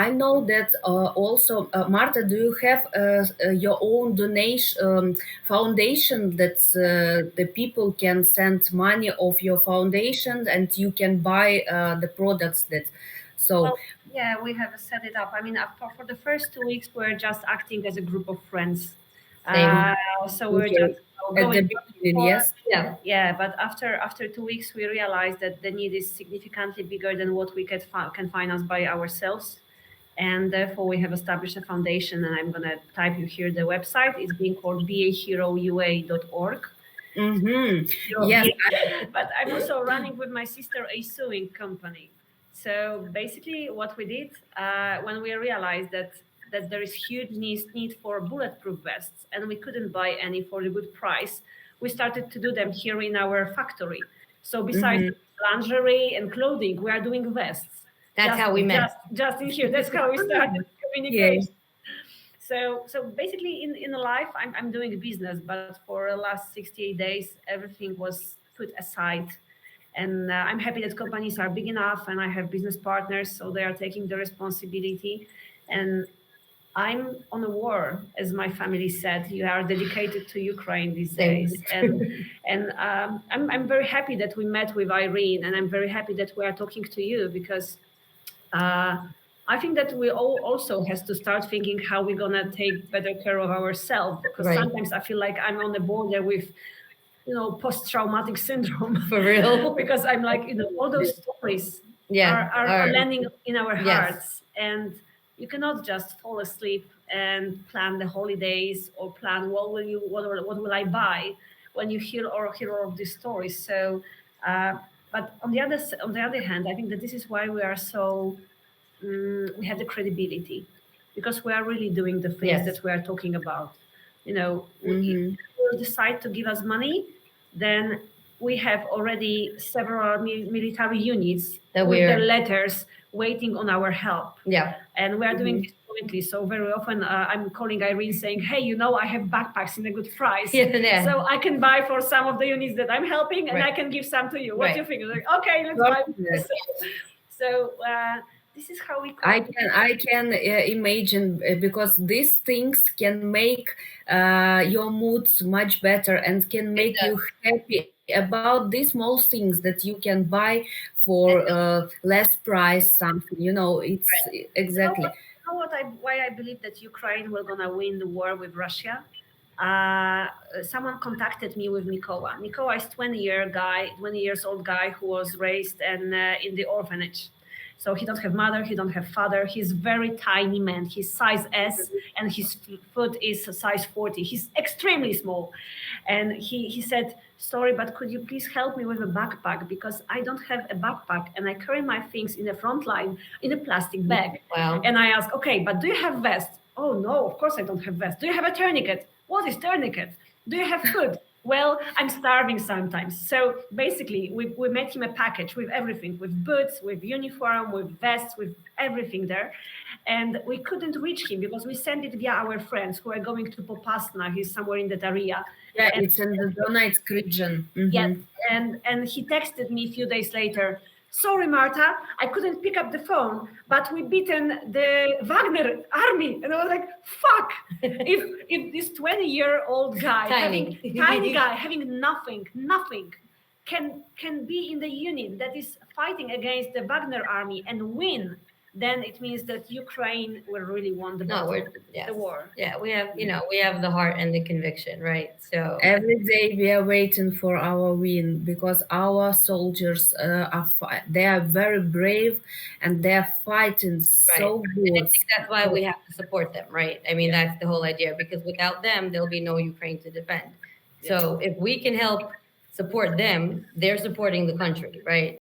I know that also, Marta, do you have your own donation foundation that the people can send money of your foundation and you can buy the products that so Well, yeah, we have set it up. I mean, for the first 2 weeks, we're just acting as a group of friends. same So we're here just at the going back and beginning, forth. yes. Yeah. But after 2 weeks, we realized that the need is significantly bigger than what we can finance by ourselves, and therefore we have established a foundation. And I'm gonna type you here the website. It's being called baheroua.org. Yes. But I'm also running with my sister a sewing company. So basically, what we did when we realized that there is huge need for bulletproof vests, and we couldn't buy any for a good price, we started to do them here in our factory. So besides lingerie and clothing, we are doing vests. That's how we met. Just in here. That's how we started communication. Yes. So basically in life I'm doing business, but for the last 68 days everything was put aside, and I'm happy that companies are big enough and I have business partners, so they are taking the responsibility. And I'm on a war, as my family said. You are dedicated to Ukraine these days, and I'm very happy that we met with Irene, and I'm very happy that we are talking to you, because I think that we all also has to start thinking how we're gonna take better care of ourselves, because Right. sometimes I feel like I'm on the border with, post-traumatic syndrome. For real? Because I'm like, all those stories are landing in our hearts, and you cannot just fall asleep and plan the holidays or plan what will I buy when you hear all of these stories. So, but on the other hand, I think that this is why we are so we have the credibility, because we are really doing the things that we are talking about. If you decide to give us money, then we have already several military units with their letters waiting on our help. Yeah. And we are doing this jointly. So very often I'm calling Irene saying, hey, I have backpacks in a good price. Yeah. So I can buy for some of the units that I'm helping, and I can give some to you. What do you think? Like, okay, let's buy. So this is how we I can imagine, because these things can make your moods much better and can make you happy about these small things that you can buy for less price something. It's exactly. Why I believe that Ukraine will gonna win the war with Russia. Someone contacted me with Mikola. Mikola is 20 years old guy who was raised in the orphanage. So he don't have mother, he don't have father. He's very tiny man. He's size S, and his foot is size 40. He's extremely small. And he said, sorry, but could you please help me with a backpack? Because I don't have a backpack, and I carry my things in the front line in a plastic bag. Wow. And I asked, okay, but do you have vest? Oh, no, of course I don't have vest. Do you have a tourniquet? What is tourniquet? Do you have food? Well, I'm starving sometimes. So basically, we made him a package with everything, with boots, with uniform, with vests, with everything there. And we couldn't reach him because we sent it via our friends who are going to Popasna. He's somewhere in that area. Yeah, it's in the Donetsk region. Yeah, and he texted me a few days later, sorry, Marta, I couldn't pick up the phone, but we beaten the Wagner army. And I was like, fuck, if this 20-year-old guy, tiny guy, having nothing, can be in the unit that is fighting against the Wagner army and win, then it means that Ukraine will really won the war. Yeah, we have the heart and the conviction, right? So every day we are waiting for our win, because our soldiers they are very brave and they are fighting so good. And I think that's why we have to support them, right? I mean, that's the whole idea, because without them, there'll be no Ukraine to defend. So if we can help support them, they're supporting the country, right?